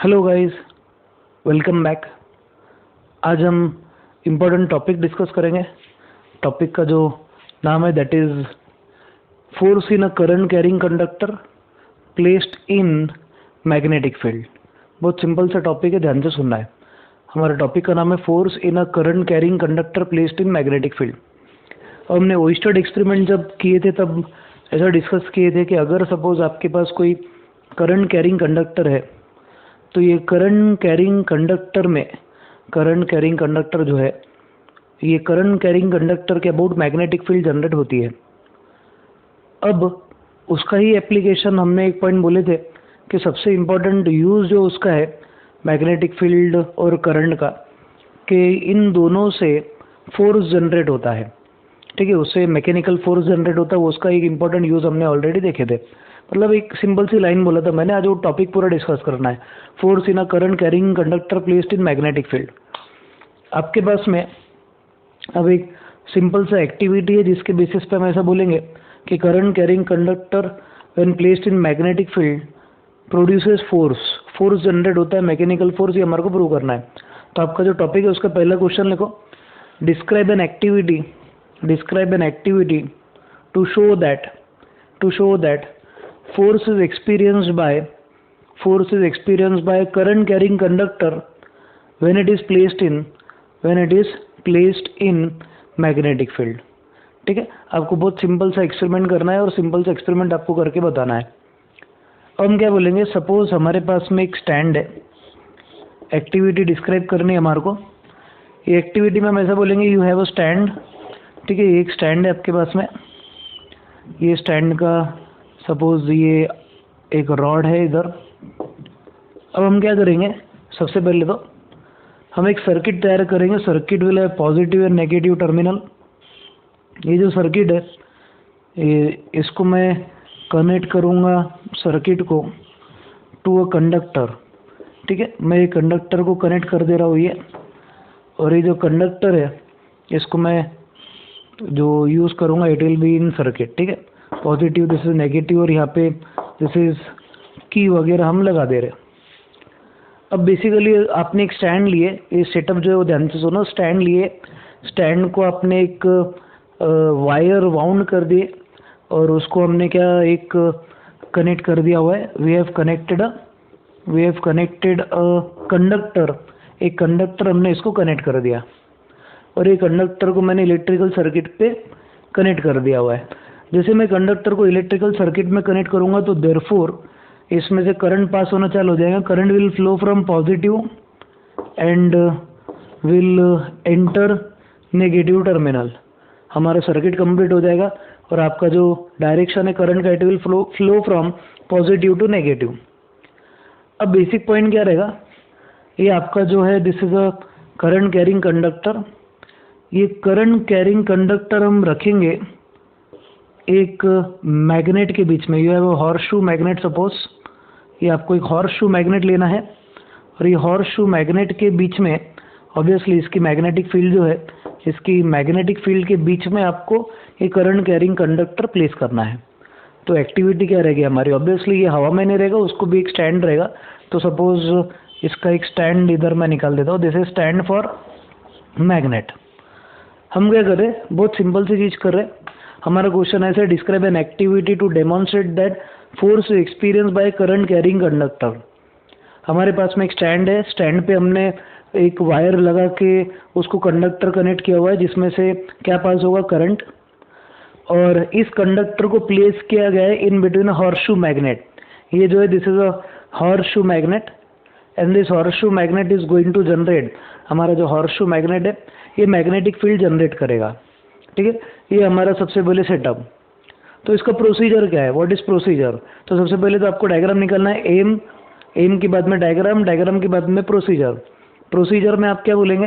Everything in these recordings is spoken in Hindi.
Hello guys, welcome back. आज हम इम्पोर्टेंट टॉपिक डिस्कस करेंगे। टॉपिक का जो नाम है that is force in a current carrying conductor placed in magnetic field. बहुत सिंपल सा टॉपिक है, ध्यान से सुनना है। हमारे टॉपिक का नाम है force in a current carrying conductor placed in magnetic field. और हमने ओइस्टर्ड एक्सपेरिमेंट जब किए थे तब ऐसा डिस्कस किए थे कि अगर सपोज आपके पास कोई करंट कैरिंग कंडक्टर है तो ये करंट कैरिंग कंडक्टर जो है, ये करंट कैरिंग कंडक्टर के अबाउट मैग्नेटिक फील्ड जनरेट होती है। अब उसका ही एप्लीकेशन हमने एक पॉइंट बोले थे कि सबसे इम्पोर्टेंट यूज़ जो उसका है मैग्नेटिक फील्ड और करंट का, कि इन दोनों से फोर्स जनरेट होता है। ठीक है, उससे मैकेनिकल फोर्स जनरेट होता है, वो उसका एक इम्पॉर्टेंट यूज़ हमने ऑलरेडी देखे थे। मतलब एक सिंपल सी लाइन बोला था मैंने, आज वो टॉपिक पूरा डिस्कस करना है। Force in a current carrying conductor placed in magnetic field. आपके पास में अब एक सिंपल सा एक्टिविटी है जिसके बेसिस पे हम ऐसा बोलेंगे कि current carrying conductor when placed in magnetic field produces force generate होता है, मैकेनिकल फोर्स, ये हमारे को प्रूव करना है। तो आपका जो टॉपिक है उसका पहला क्वेश्चन लिखो, describe an activity to show that force is experienced by a current carrying conductor when it is placed in magnetic field। ठीक है, आपको बहुत सिंपल सा एक्सपेरिमेंट करना है और सिंपल सा एक्सपेरिमेंट आपको करके बताना है। अब हम क्या बोलेंगे, सपोज हमारे पास में एक स्टैंड है, एक्टिविटी डिस्क्राइब करनी है हमारे को। ये एक्टिविटी में हम ऐसा बोलेंगे, यू हैव अ स्टैंड। ठीक है, एक स्टैंड है आपके पास में, ये स्टैंड का सपोज ये एक रॉड है इधर। अब हम क्या करेंगे, सबसे पहले तो हम एक सर्किट तैयार करेंगे। Circuit will have positive and negative terminal. ये जो सर्किट है इसको मैं कनेक्ट करूँगा सर्किट को टू अ कंडक्टर। ठीक है, मैं ये कंडक्टर को कनेक्ट कर दे रहा हूँ ये, और ये जो कंडक्टर है इसको मैं जो यूज़ करूँगा it will be in circuit. ठीक है, पॉजिटिव, दिस इज नेगेटिव, और यहाँ पे दिस इज की वगैरह हम लगा दे रहे हैं। अब बेसिकली आपने एक स्टैंड लिए, ये सेटअप जो है वो ध्यान से सुनो। स्टैंड लिए, स्टैंड को आपने एक वायर वाउंड कर दिए और उसको हमने क्या एक कनेक्ट कर दिया हुआ है। We have connected a conductor, एक कंडक्टर हमने इसको कनेक्ट कर दिया, और ये कंडक्टर को मैंने इलेक्ट्रिकल सर्किट पे कनेक्ट कर दिया हुआ है। जैसे मैं कंडक्टर को इलेक्ट्रिकल सर्किट में कनेक्ट करूँगा तो देयरफॉर इसमें से करंट पास होना चालू हो जाएगा। Current will flow from positive end will enter negative terminal. हमारा सर्किट कंप्लीट हो जाएगा और आपका जो डायरेक्शन है करंट का it will flow from positive to negative. अब बेसिक पॉइंट क्या रहेगा, ये आपका जो है this is a current carrying conductor. ये करंट कैरिंग कंडक्टर हम रखेंगे एक मैग्नेट के बीच में। You have a horseshoe magnet, suppose ये आपको एक हॉर्स शू मैग्नेट लेना है, और ये हॉर्स शू मैग्नेट के बीच में ऑब्वियसली इसकी मैग्नेटिक फील्ड जो है, इसकी मैग्नेटिक फील्ड के बीच में आपको ये करंट कैरिंग कंडक्टर प्लेस करना है। तो एक्टिविटी क्या रहेगी हमारी, ऑब्वियसली ये हवा में नहीं रहेगा, उसको भी एक स्टैंड रहेगा। तो सपोज इसका एक स्टैंड इधर मैं निकाल देता हूँ, this is stand for magnet. हम क्या कर रहे हैं, बहुत सिंपल सी चीज़ कर रहे हैं। हमारा क्वेश्चन ऐसे, describe an activity to demonstrate that force experience by current carrying conductor. हमारे पास में एक स्टैंड है, स्टैंड पे हमने एक वायर लगा के उसको कंडक्टर कनेक्ट किया हुआ है जिसमें से क्या पास होगा, करंट। और इस कंडक्टर को प्लेस किया गया है in between a horseshoe magnet. ये जो है this is a horseshoe magnet and this horseshoe magnet is going to generate, हमारा जो हॉर्सशू मैग्नेट है ये मैग्नेटिक फील्ड जनरेट करेगा। ठीक है, ये हमारा सबसे पहले सेटअप। तो इसका प्रोसीजर क्या है, व्हाट इज प्रोसीजर। तो सबसे पहले तो आपको डायग्राम निकालना है, एम के बाद में डायग्राम के बाद में प्रोसीजर में आप क्या बोलेंगे,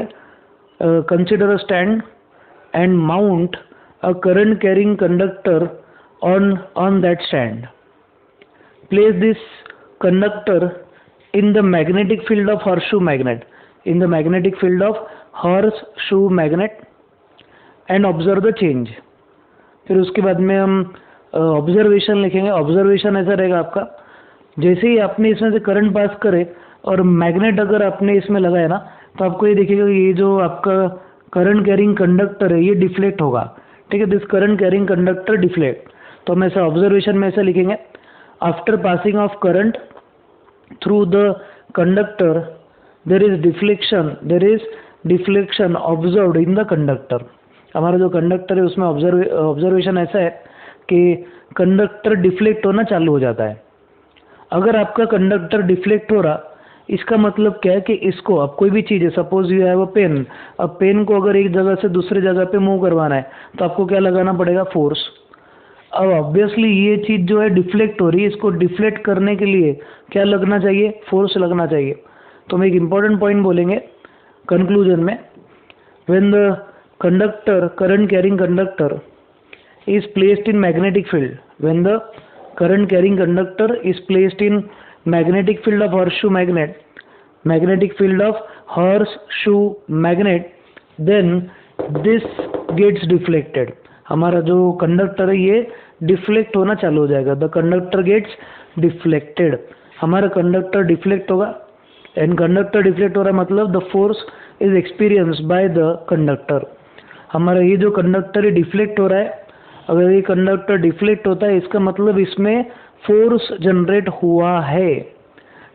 consider a stand and mount a current carrying conductor on that stand. Place this conductor in the magnetic field of horseshoe magnet and observe the change। फिर उसके बाद में हम ऑब्जर्वेशन लिखेंगे। ऑब्जर्वेशन ऐसा रहेगा आपका, जैसे ही आपने इसमें से करंट पास करे और मैग्नेट अगर आपने इसमें लगाया ना तो आपको ये देखिएगा ये जो आपका करंट कैरिंग कंडक्टर है ये डिफ्लेक्ट होगा, ठीक है। This current carrying conductor deflect, तो हम ऐसा ऑब्जर्वेशन में ऐसा लिखेंगे, after passing of current through the conductor there is deflection observed in the conductor. हमारा जो कंडक्टर है उसमें ऑब्जर्वेशन ऐसा है कि कंडक्टर डिफ्लेक्ट होना चालू हो जाता है। अगर आपका कंडक्टर डिफ्लेक्ट हो रहा, इसका मतलब क्या है कि इसको, अब कोई भी चीज़ है, suppose you have a pen, अब पेन को अगर एक जगह से दूसरे जगह पे मूव करवाना है तो आपको क्या लगाना पड़ेगा, फोर्स। अब ऑब्वियसली ये चीज़ जो है डिफ्लेक्ट हो रही है, इसको डिफ्लेक्ट करने के लिए क्या लगना चाहिए, फोर्स लगना चाहिए। तो हम एक इम्पॉर्टेंट पॉइंट बोलेंगे कंक्लूजन में, when the conductor, current carrying conductor is placed in magnetic field, when the current carrying conductor is placed in magnetic field of horseshoe magnet, magnetic field of horseshoe magnet, then this gets deflected। हमारा जो कंडक्टर है ये डिफ्लेक्ट होना चालू हो जाएगा, द कंडक्टर गेट्स डिफ्लेक्टेड। हमारा कंडक्टर डिफ्लेक्ट होगा, एंड कंडक्टर डिफ्लेक्ट हो रहा है मतलब the force is experienced bye the conductor. हमारा ये जो कंडक्टर है डिफ्लेक्ट हो रहा है, अगर ये कंडक्टर डिफ्लेक्ट होता है इसका मतलब इसमें फोर्स जनरेट हुआ है,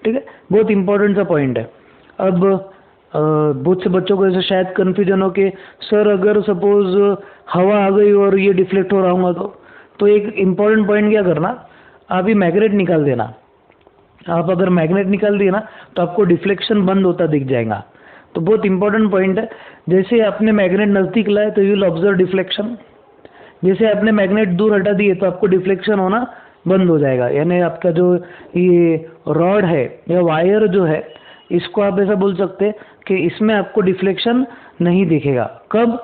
ठीक है। बहुत इंपॉर्टेंट सा पॉइंट है। अब बहुत से बच्चों को ऐसे शायद कन्फ्यूजन हो कि सर अगर सपोज हवा आ गई और ये डिफ्लेक्ट हो रहा होगा तो एक इम्पॉर्टेंट पॉइंट क्या करना, आप ये मैग्नेट निकाल देना। आप अगर मैग्नेट निकाल दिए ना तो आपको डिफ्लेक्शन बंद होता दिख जाएगा। तो बहुत इंपॉर्टेंट पॉइंट है, जैसे आपने मैग्नेट नज़दीक लाए तो यू विल ऑब्जर्व डिफ्लेक्शन, जैसे आपने मैग्नेट दूर हटा दिए तो आपको डिफ्लेक्शन होना बंद हो जाएगा। यानी आपका जो ये रॉड है या वायर जो है, इसको आप ऐसा बोल सकते हैं कि इसमें आपको डिफ्लेक्शन नहीं दिखेगा। कब,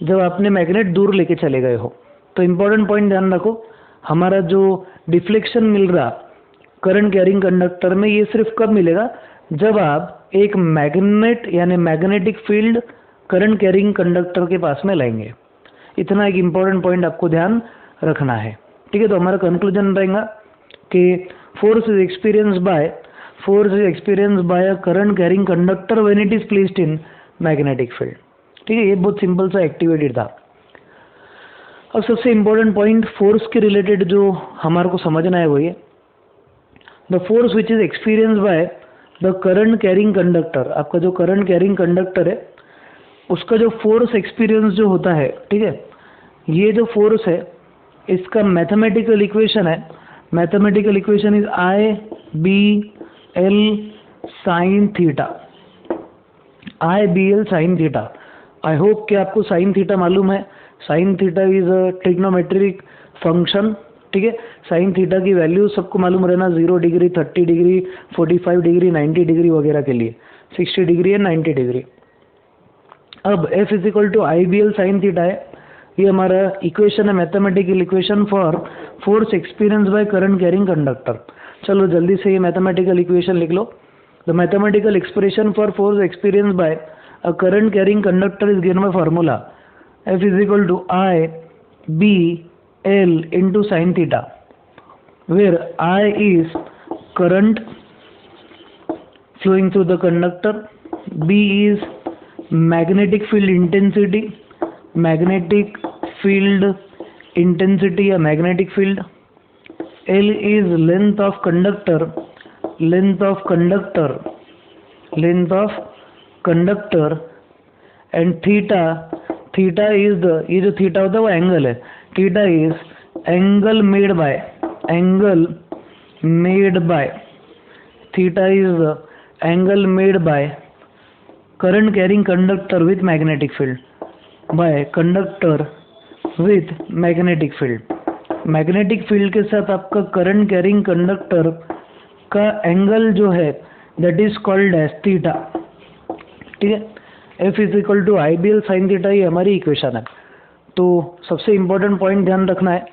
जब आपने मैग्नेट दूर लेके चले गए हो। तो इम्पोर्टेंट पॉइंट ध्यान रखो, हमारा जो डिफ्लेक्शन मिल रहा करंट कैरिंग कंडक्टर में, ये सिर्फ कब मिलेगा, जब आप एक मैग्नेट यानी magnetic field current carrying conductor के पास में लाएंगे। इतना एक इम्पॉर्टेंट पॉइंट आपको ध्यान रखना है, ठीक है। तो हमारा कंक्लूजन रहेगा कि force is experience by a current carrying conductor when it is placed in magnetic field, ठीक है। ये बहुत सिंपल सा एक्टिविटी था। अब सबसे इम्पोर्टेंट पॉइंट फोर्स के रिलेटेड जो हमारे को समझना है वो ये, the force which is experience by the current carrying conductor. आपका जो करंट कैरिंग कंडक्टर है उसका जो फोर्स एक्सपीरियंस जो होता है, ठीक है, ये जो फोर्स है इसका मैथमेटिकल इक्वेशन है, mathematical equation is I/B/L sine theta, I/B/L sine theta. I hope कि आपको साइन थीटा मालूम है। Sine theta is a trigonometric function, ठीक है। साइन थीटा की वैल्यू सबको मालूम रहना, 0 डिग्री, 30 डिग्री, 45 डिग्री, 90 डिग्री वगैरह के लिए, 60 डिग्री एंड 90 डिग्री। अब F is equal to I/B/L sine theta है, ये हमारा इक्वेशन है, mathematical equation for force experience by current carrying conductor. चलो जल्दी से ये मैथमेटिकल इक्वेशन लिख लो। The mathematical expression for force experience by a current carrying conductor is given by formula F is equal to I/B/L into sin theta, where I is current flowing through the conductor, B is magnetic field intensity या magnetic field, L is length of conductor and theta is the, ये जो थीटा होता है वो एंगल है, theta is angle made by current carrying conductor with magnetic field, by conductor with magnetic field. Magnetic field के साथ आपका करंट कैरिंग कंडक्टर का एंगल जो है that is called as theta, ठीक है। F is equal to I/B/L sine theta, ये हमारी इक्वेशन है। तो सबसे इम्पोर्टेंट पॉइंट ध्यान रखना है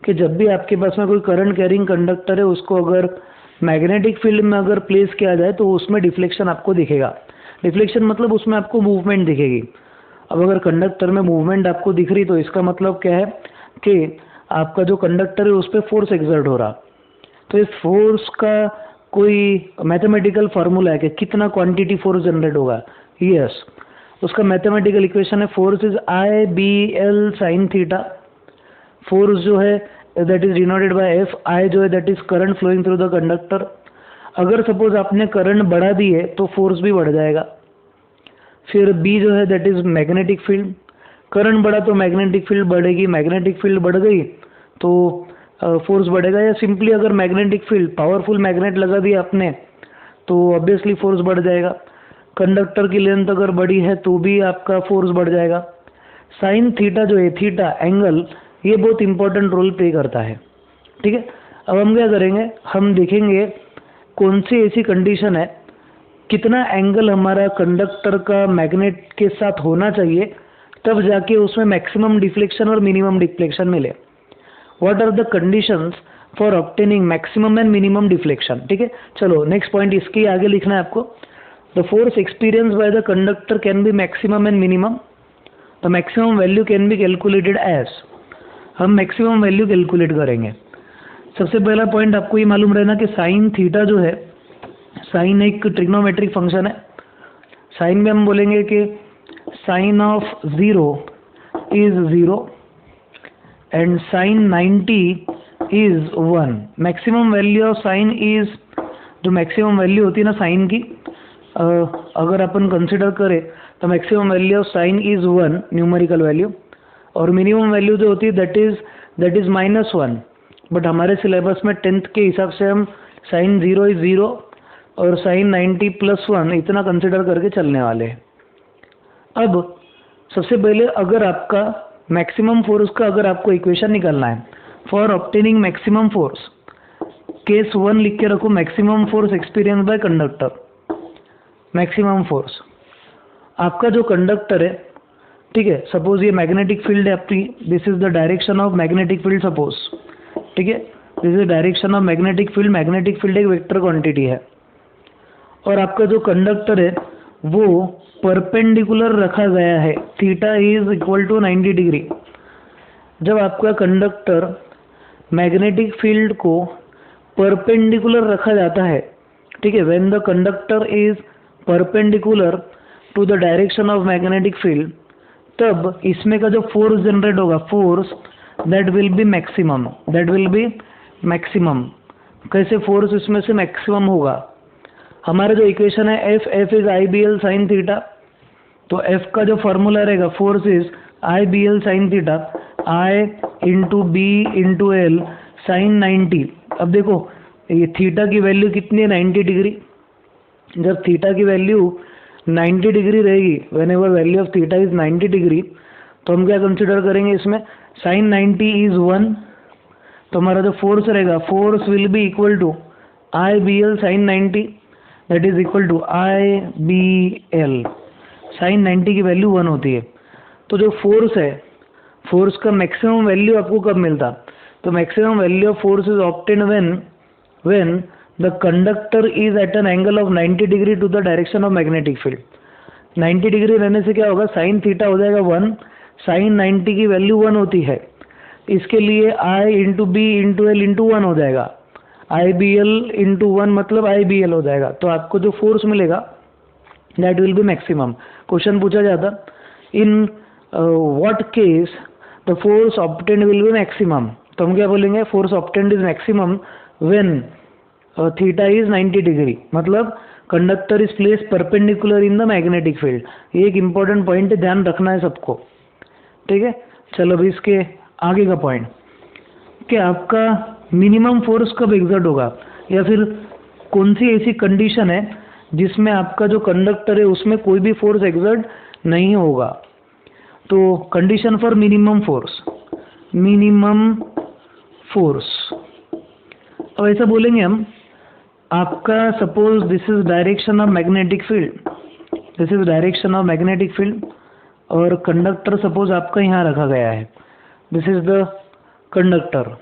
कि जब भी आपके पास में कोई करंट कैरिंग कंडक्टर है उसको अगर मैग्नेटिक फील्ड में अगर प्लेस किया जाए तो उसमें डिफ्लेक्शन आपको दिखेगा। डिफ्लेक्शन मतलब उसमें आपको मूवमेंट दिखेगी। अब अगर कंडक्टर में मूवमेंट आपको दिख रही तो इसका मतलब क्या है कि आपका जो कंडक्टर है उस पर फोर्स एक्सर्ट हो रहा। तो इस फोर्स का कोई मैथमेटिकल फार्मूला है कि कितना क्वांटिटी फोर्स जनरेट होगा? यस, उसका मैथमेटिकल इक्वेशन है force is I B L sine theta. Force जो है that is denoted by F, I जो है that is current flowing through the conductor. अगर सपोज आपने करंट बढ़ा दी है तो फोर्स भी बढ़ जाएगा। फिर बी जो है that is magnetic field, current बढ़ा तो मैग्नेटिक फील्ड बढ़ेगी, मैग्नेटिक फील्ड बढ़ गई तो फोर्स बढ़ेगा। या सिंपली अगर मैग्नेटिक फील्ड पावरफुल मैग्नेट लगा दिया आपने तो ऑब्वियसली फोर्स बढ़ जाएगा। कंडक्टर की लेंथ अगर बड़ी है तो भी आपका फोर्स बढ़ जाएगा। साइन थीटा जो है, थीटा एंगल, ये बहुत इंपॉर्टेंट रोल प्ले करता है। ठीक है, अब हम क्या करेंगे, हम देखेंगे कौन सी ऐसी कंडीशन है, कितना एंगल हमारा कंडक्टर का मैग्नेट के साथ होना चाहिए तब जाके उसमें मैक्सिमम डिफ्लेक्शन और मिनिमम डिफ्लेक्शन मिले। What are the conditions for obtaining maximum and minimum deflection. ठीक है, चलो नेक्स्ट पॉइंट इसके आगे लिखना है आपको। The force experience by the conductor can be maximum and minimum. The maximum value can be calculated as, हम मैक्सिमम वैल्यू कैलकुलेट करेंगे। सबसे पहला पॉइंट आपको ये मालूम रहना कि साइन थीटा जो है, साइन एक ट्रिग्नोमेट्रिक फंक्शन है। साइन में हम बोलेंगे कि sine of 0 is 0 and sine 90 is 1। Maximum value of sine is, जो मैक्सिमम वैल्यू होती है ना साइन की, अगर अपन कंसिडर करें तो maximum value of sine is 1 numerical value, और मिनिमम वैल्यू जो होती है दैट इज -1। बट हमारे सिलेबस में 10th के हिसाब से हम साइन 0 इज 0 और साइन 90 + 1 इतना कंसिडर करके चलने वाले हैं। अब सबसे पहले अगर आपका मैक्सिमम फोर्स का अगर आपको इक्वेशन निकालना है for obtaining maximum force, case 1 लिख के रखो, maximum force experience by conductor. Maximum force, आपका जो कंडक्टर है, ठीक है, सपोज ये मैग्नेटिक फील्ड है आपकी, this is the direction of magnetic field suppose. ठीक है, this is direction of magnetic field. Magnetic field एक वेक्टर क्वांटिटी है और आपका जो कंडक्टर है वो परपेंडिकुलर रखा गया है, theta is equal to 90 degree. जब आपका कंडक्टर मैग्नेटिक फील्ड को परपेंडिकुलर रखा जाता है, ठीक है, when the conductor is perpendicular to the direction of magnetic field, तब इसमें का जो फोर्स जनरेट होगा, force that will be maximum, that will be maximum. कैसे फोर्स इसमें से मैक्सिमम होगा? हमारा जो इक्वेशन है F is I B L sine theta, तो एफ का जो फॉर्मूला रहेगा force is I B L sine theta, I into B into L sine 90। अब देखो ये थीटा की वैल्यू कितनी है, 90 डिग्री। जब थीटा की वैल्यू 90 डिग्री रहेगी, when ever value of theta is 90 degree, तो हम क्या कंसिडर करेंगे इसमें, साइन 90 इज 1, तो हमारा जो फोर्स रहेगा, force will be equal to I B L sine 90, that is equal to I B L. Sine 90 की वैल्यू 1 होती है। तो जो फोर्स है, फोर्स का मैक्सिमम वैल्यू आपको कब मिलता? तो maximum value of force is obtain when the conductor is at an angle of 90 degree to the direction of magnetic field. 90 degree रहने से क्या होगा, साइन थीटा हो जाएगा 1, साइन 90 की वैल्यू 1 होती है, इसके लिए I into B into L into 1 हो जाएगा। आई बी एल इंटू 1 मतलब आई बी एल हो जाएगा। तो आपको जो फोर्स मिलेगा that will be maximum. Question पूछा जाता, in what case the force obtained will be maximum, तो हम क्या बोलेंगे, force obtained is maximum when theta is 90 degree, मतलब conductor is place perpendicular in the magnetic field. ये एक इंपॉर्टेंट पॉइंट है, ध्यान रखना है सबको। ठीक है, चलो अभी इसके आगे का पॉइंट कि आपका मिनिमम फोर्स कब एग्जर्ट होगा, या फिर कौन सी ऐसी कंडीशन है जिसमें आपका जो कंडक्टर है उसमें कोई भी फोर्स एग्जर्ट नहीं होगा। तो condition for minimum force, minimum force, अब ऐसा बोलेंगे हम, आपका suppose this is direction of magnetic field, this is direction of magnetic field, और कंडक्टर सपोज आपका यहाँ रखा गया है, this is the conductor.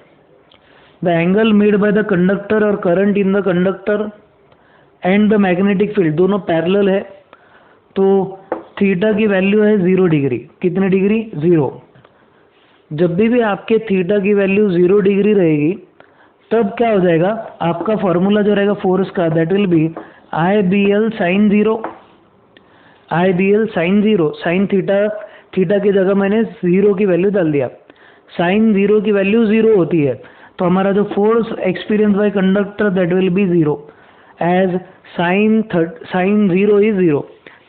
The angle made by the conductor और current in the conductor and the magnetic field दोनों पैरेलल है, तो थीटा की वैल्यू है 0 डिग्री। कितने डिग्री? 0। जब भी आपके थीटा की वैल्यू 0 डिग्री रहेगी तब क्या हो जाएगा, आपका फॉर्मूला जो रहेगा फोर्स का, that will B IBL sin 0, IBL sin 0, sine theta, theta की जगह मैंने 0 की वैल्यू डाल दिया, साइन 0 की वैल्यू 0 होती है, तो हमारा जो force experience by conductor that will be 0 as sine 0 is 0,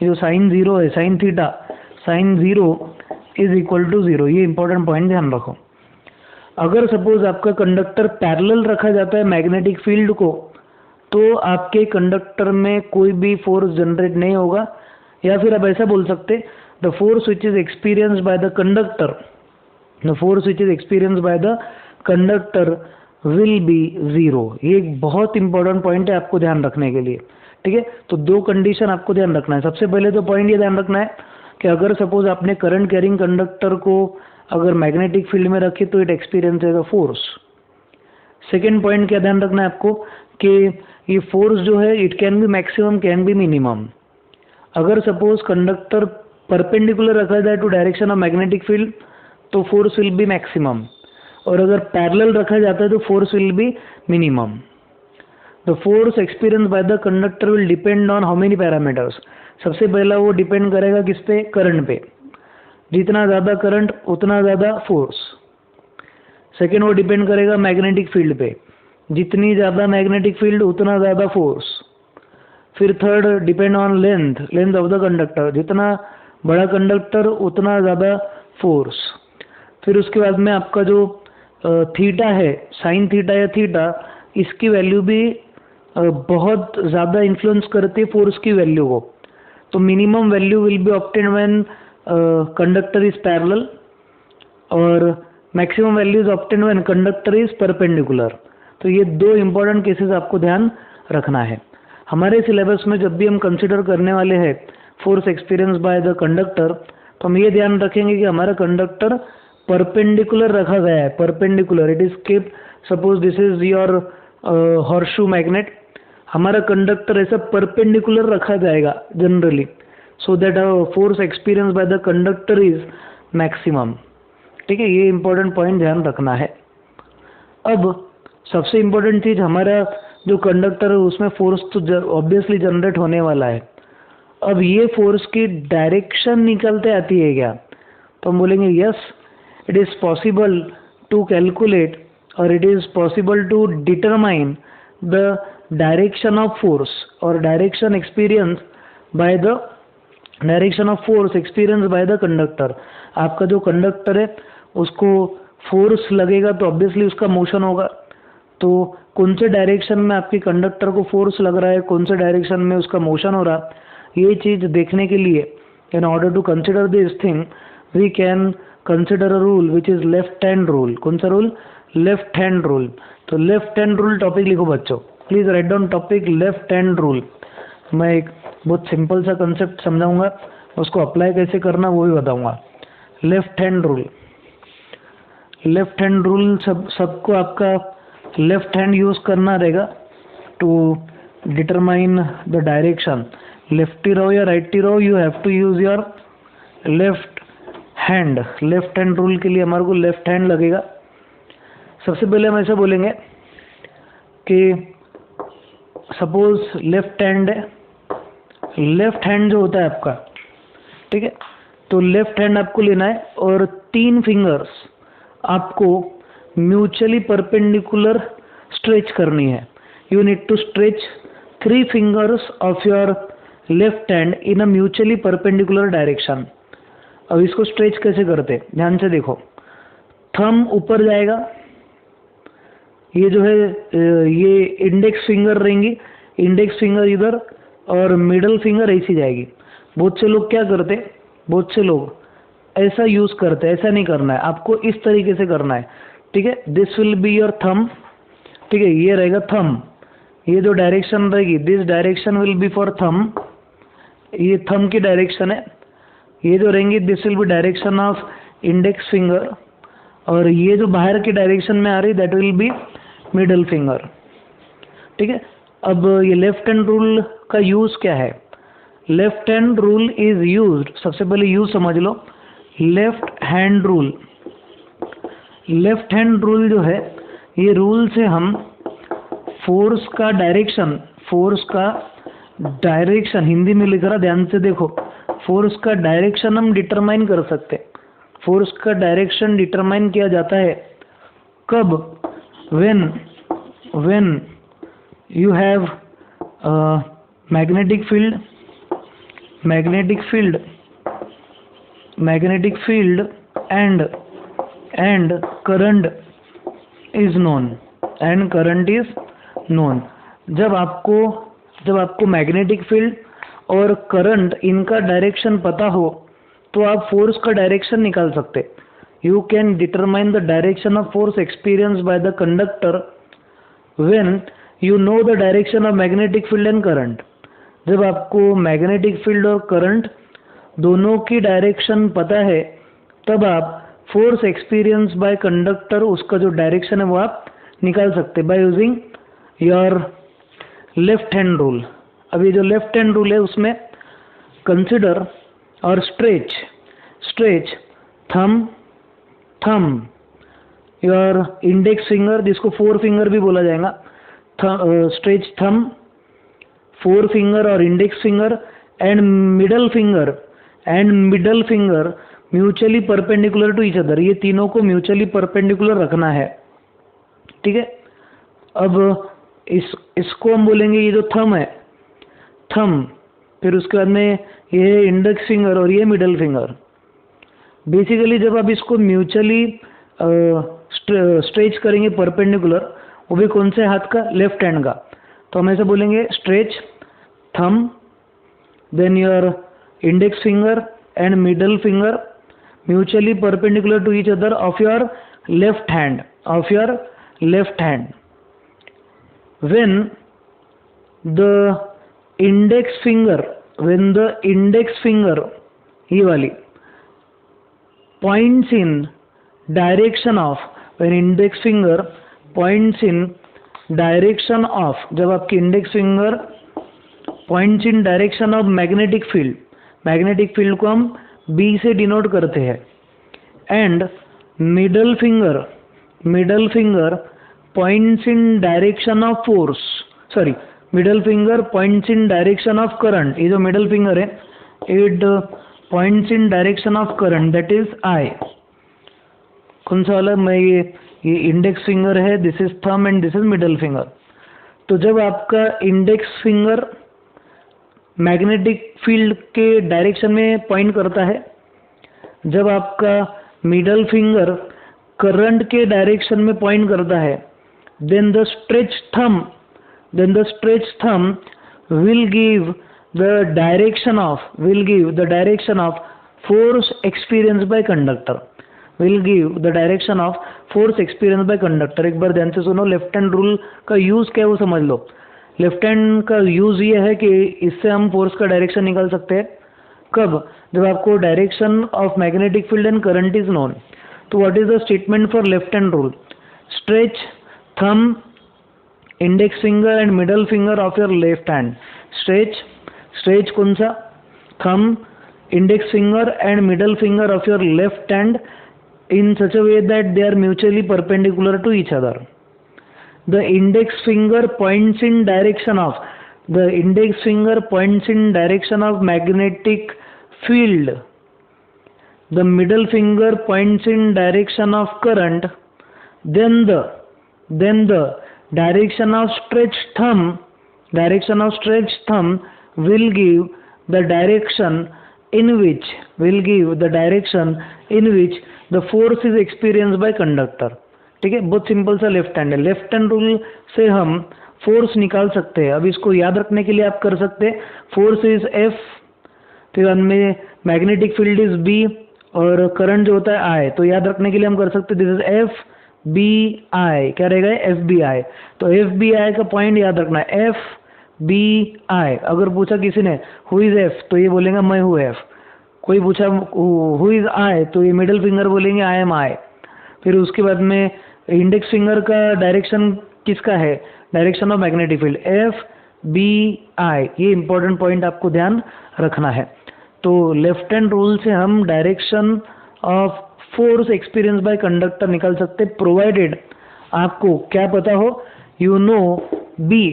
जो साइन 0 है, sine theta sine 0 is equal to 0। ये इंपॉर्टेंट पॉइंट ध्यान रखो। अगर सपोज आपका कंडक्टर पैरेलल रखा जाता है मैग्नेटिक फील्ड को, तो आपके कंडक्टर में कोई भी फोर्स जनरेट नहीं होगा, या फिर आप ऐसा बोल सकते, the force which is experienced bye the conductor, the force which is experienced bye the conductor will be 0। ये एक बहुत इंपॉर्टेंट पॉइंट है आपको ध्यान रखने के लिए, ठीक है। तो दो कंडीशन आपको ध्यान रखना है। सबसे पहले तो पॉइंट ये ध्यान रखना है कि अगर सपोज आपने करंट कैरिंग कंडक्टर को अगर मैग्नेटिक फील्ड में रखे तो it experiences a force. Second point क्या ध्यान रखना है आपको कि ये फोर्स जो है it can be maximum, can be minimum. अगर सपोज कंडक्टर परपेंडिकुलर रखा जाए to direction of magnetic field तो फोर्स विल बी मैक्सिमम, और अगर पैरेलल रखा जाता है तो force will be minimum. The force experience by the conductor will depend on how many parameters. सबसे पहला वो डिपेंड करेगा किस पे, करंट पे, जितना ज़्यादा करंट उतना ज़्यादा फोर्स। सेकेंड वो डिपेंड करेगा मैग्नेटिक फील्ड पे, जितनी ज़्यादा मैग्नेटिक फील्ड उतना ज़्यादा फोर्स। फिर third depend on length, length of the conductor, जितना बड़ा कंडक्टर उतना ज़्यादा फोर्स। फिर उसके बाद में आपका जो थीटा है, साइन थीटा या थीटा, इसकी वैल्यू भी बहुत ज़्यादा इन्फ्लुएंस करती है फोर्स की वैल्यू को। तो minimum value will be obtained when conductor is parallel, और maximum value is obtained when conductor is perpendicular. तो ये दो इंपॉर्टेंट केसेस आपको ध्यान रखना है। हमारे सिलेबस में जब भी हम कंसिडर करने वाले हैं force experience by the conductor, तो हम ये ध्यान रखेंगे कि हमारा कंडक्टर परपेंडिकुलर रखा गया है, perpendicular, it is keep, suppose this is your horseshoe magnet, हमारा कंडक्टर ऐसा परपेंडिकुलर रखा जाएगा generally, so that force experience by the conductor is maximum, ठीक है। ये इंपॉर्टेंट पॉइंट ध्यान रखना है। अब सबसे इम्पोर्टेंट चीज, हमारा जो कंडक्टर है उसमें फोर्स तो ऑब्वियसली जनरेट होने वाला है। अब ये फोर्स की डायरेक्शन निकलते आती है क्या, तो हम बोलेंगे yes, it is possible to calculate और it is possible to determine the direction of force और direction experience by the direction of force experience by the conductor. आपका जो कंडक्टर है उसको फोर्स लगेगा तो ऑब्वियसली उसका मोशन होगा, तो कौन से डायरेक्शन में आपके कंडक्टर को फोर्स लग रहा है, कौन से डायरेक्शन में उसका मोशन हो रहा, ये चीज़ देखने के लिए in order to consider this thing we can consider a rule which is left hand rule. कौन सा रूल, लेफ्ट हैंड रूल। तो लेफ्ट हैंड रूल टॉपिक लिखो बच्चों, please write down topic left hand rule. मैं एक बहुत सिंपल सा कंसेप्ट समझाऊंगा, उसको अप्लाई कैसे करना वो भी बताऊंगा। Left hand rule, left hand rule सबको आपका लेफ्ट हैंड यूज करना रहेगा to determine the direction. Lefty रहो या राइटी रहो, you have to use your left hand. Left hand rule के लिए हमारे को लेफ्ट हैंड लगेगा। सबसे पहले हम ऐसा बोलेंगे कि सपोज लेफ्ट हैंड है, लेफ्ट हैंड जो होता है आपका, ठीक है, तो लेफ्ट हैंड आपको लेना है और 3 फिंगर्स आपको म्यूचुअली परपेंडिकुलर स्ट्रेच करनी है। You need to stretch 3 fingers of your left hand in a mutually perpendicular direction. अब इसको स्ट्रेच कैसे करते, ध्यान से देखो। थंब ऊपर जाएगा, ये जो है ये इंडेक्स फिंगर रहेंगी, इंडेक्स फिंगर इधर और मिडल फिंगर ऐसी जाएगी। बहुत से लोग क्या करते, बहुत से लोग ऐसा यूज करते हैं, ऐसा नहीं करना है, आपको इस तरीके से करना है, ठीक है। This will be your thumb, ठीक है, ये रहेगा थंब, ये जो डायरेक्शन रहेगी this direction will be for thumb, ये थंब की डायरेक्शन है। ये जो रहेंगी this will be direction of index finger, और ये जो बाहर की डायरेक्शन में आ रही that will B middle finger, ठीक है। अब ये लेफ्ट हैंड रूल का यूज क्या है, left hand rule is used, सबसे पहले यूज समझ लो। Left hand rule, left hand rule जो है ये रूल से हम फोर्स का डायरेक्शन हिंदी में लिख रहा, ध्यान से देखो, फोर्स का डायरेक्शन हम डिटरमाइन कर सकते। फोर्स का डायरेक्शन डिटरमाइन किया जाता है कब? When you have magnetic field and current is known. जब आपको मैग्नेटिक फील्ड और करंट इनका डायरेक्शन पता हो तो आप फोर्स का डायरेक्शन निकाल सकते। You can determine the direction of force experience by the conductor when you know the direction of magnetic field and current. जब आपको मैग्नेटिक फील्ड और करंट दोनों की डायरेक्शन पता है तब आप फोर्स एक्सपीरियंस बाय कंडक्टर उसका जो डायरेक्शन है वो आप निकाल सकते by using your left hand rule. अभी जो लेफ्ट हैंड रूल है उसमें कंसिडर और stretch thumb your index finger, जिसको फोर फिंगर भी बोला जाएगा, स्ट्रेच थम, फोर फिंगर और index finger and middle finger mutually perpendicular to each other. ये तीनों को म्यूचुअली परपेंडिकुलर रखना है, ठीक है। अब इसको हम बोलेंगे, ये जो थम है, फिर उसके बाद में ये इंडेक्स फिंगर और ये मिडल फिंगर। बेसिकली जब आप इसको म्यूचुअली स्ट्रेच करेंगे परपेंडिकुलर, वो भी कौन से हाथ का? लेफ्ट हैंड का। तो हम ऐसे बोलेंगे stretch thumb, then your index finger and middle finger mutually perpendicular to each other of your left hand. When the index finger, ये वाली points in direction of, when index finger points in direction of, जब आपकी index finger points in direction of magnetic field को हम B से डिनोट करते हैं, and middle finger points in direction of force, middle finger points in direction of current। ये जो middle finger है, it points in direction of current, that is I। कौन सा वाला? मैं ये इंडेक्स फिंगर है, this is thumb and this is middle finger. तो जब आपका इंडेक्स फिंगर मैग्नेटिक फील्ड के डायरेक्शन में पॉइंट करता है, जब आपका मिडल फिंगर करंट के डायरेक्शन में पॉइंट करता है, then the stretched thumb will give the direction of force experienced by conductor। एक बार ध्यान से सुनो, लेफ्ट हैंड रूल का यूज क्या है वो समझ लो। लेफ्ट हैंड का यूज ये है कि इससे हम फोर्स का डायरेक्शन निकाल सकते हैं कब? जब आपको direction of magnetic field and current is known. तो what is the statement for left hand rule? Stretch thumb, index finger and middle finger of your left hand। stretch कौन सा? thumb, index finger and middle finger of your left hand in such a way that they are mutually perpendicular to each other। The index finger points in direction of magnetic field, the middle finger points in direction of current, then the direction of stretched thumb will give the direction in which the force is experienced by conductor। ठीक है, बहुत सिंपल सा लेफ्ट हैंड है। लेफ्ट हैंड रूल से हम फोर्स निकाल सकते हैं। अब इसको याद रखने के लिए आप कर सकते हैं, फोर्स इज F, फिर में मैग्नेटिक फील्ड इज B और करंट जो होता है I। तो याद रखने के लिए हम कर सकते हैं, दिस इज FBI। क्या रहेगा? FBI। तो FBI का पॉइंट याद रखना है, FBI। अगर पूछा किसी ने हु इज F, तो ये बोलेंगे मैं हूँ F। कोई पूछा हु इज I, तो ये मिडिल फिंगर बोलेंगे आई एम I। फिर उसके बाद में इंडेक्स फिंगर का डायरेक्शन किसका है? Direction of magnetic field, FBI। ये इंपॉर्टेंट पॉइंट आपको ध्यान रखना है। तो लेफ्ट हैंड रूल से हम direction of force experience by conductor निकाल सकते, प्रोवाइडेड आपको क्या पता हो, you know B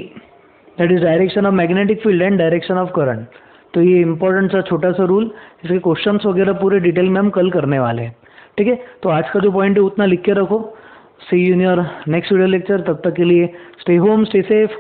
that is direction of magnetic field and direction of current. तो ये इंपॉर्टेंट सा छोटा सा रूल, इसके क्वेश्चंस वगैरह पूरे डिटेल में हम कल करने वाले हैं। ठीक है, तो आज का जो पॉइंट है उतना लिख के रखो। See you in your next video lecture. तब तक के लिए स्टे होम, स्टे सेफ,